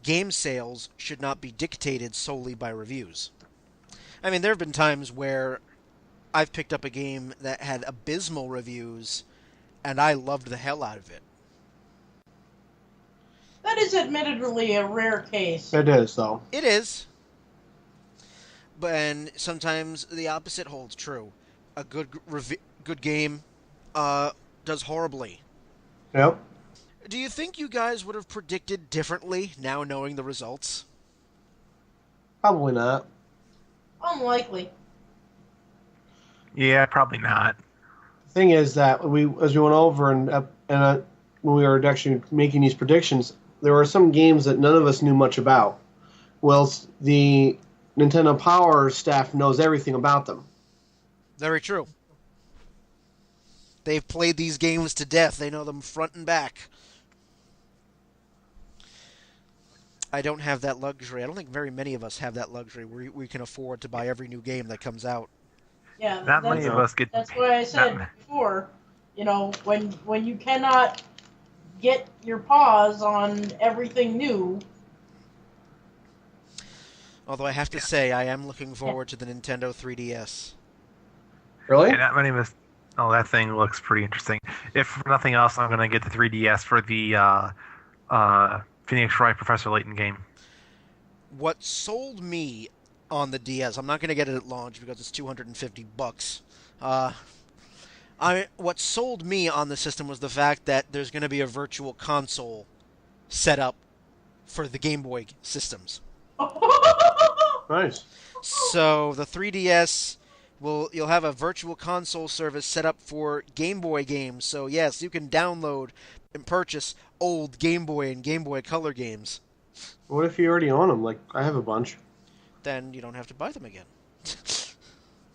game sales should not be dictated solely by reviews. There have been times where I've picked up a game that had abysmal reviews, and I loved the hell out of it. That is admittedly a rare case. It is, though. It is. And sometimes the opposite holds true. A good game does horribly. Yep. Do you think you guys would have predicted differently now knowing the results? Probably not. Unlikely. Yeah, probably not. The thing is that as we went over and when we were actually making these predictions, there were some games that none of us knew much about. Well, the Nintendo Power staff knows everything about them. Very true. They've played these games to death. They know them front and back. I don't have that luxury. I don't think very many of us have that luxury where we can afford to buy every new game that comes out. Yeah, not many of us get. That's why I said before, when you cannot get your paws on everything new. Although I have to say, I am looking forward to the Nintendo 3DS. Really? Yeah, not many of us. Oh, that thing looks pretty interesting. If for nothing else, I'm going to get the 3DS for the Phoenix Wright Professor Layton game. What sold me on the DS, I'm not going to get it at launch because it's $250. What sold me on the system was the fact that there's going to be a virtual console set up for the Game Boy systems. Nice. So the 3DS you'll have a virtual console service set up for Game Boy games. So yes, you can download and purchase old Game Boy and Game Boy Color games. What if you already own them? Like, I have a bunch. Then you don't have to buy them again.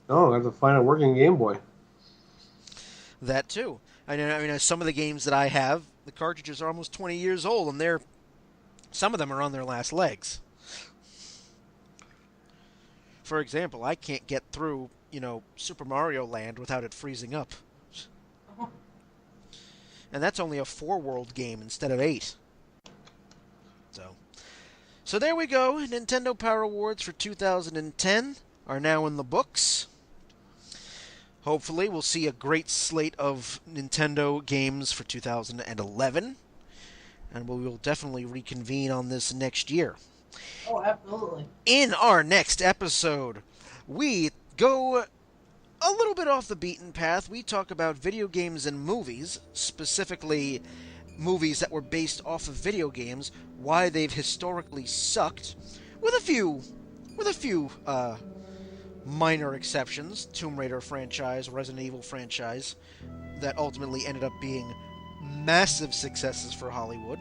No, I have to find a working Game Boy. That too. I mean, some of the games that I have, the cartridges are almost 20 years old, and some of them are on their last legs. For example, I can't get through, Super Mario Land without it freezing up. And that's only a 4-world game instead of 8. So there we go. Nintendo Power Awards for 2010 are now in the books. Hopefully we'll see a great slate of Nintendo games for 2011. And we will definitely reconvene on this next year. Oh, absolutely. In our next episode, we go a little bit off the beaten path. We talk about video games and movies, specifically movies that were based off of video games, why they've historically sucked, with a few minor exceptions. Tomb Raider franchise, Resident Evil franchise, that ultimately ended up being massive successes for Hollywood.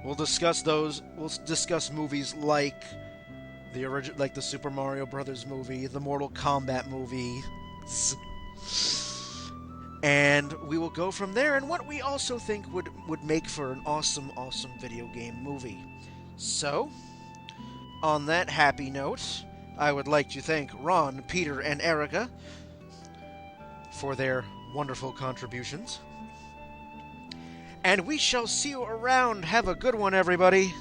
We'll discuss those. We'll discuss movies like the Super Mario Brothers movie, the Mortal Kombat movie, and we will go from there. And what we also think would make for an awesome video game movie. So, on that happy note, I would like to thank Ron, Peter, and Erica for their wonderful contributions. And we shall see you around. Have a good one, everybody.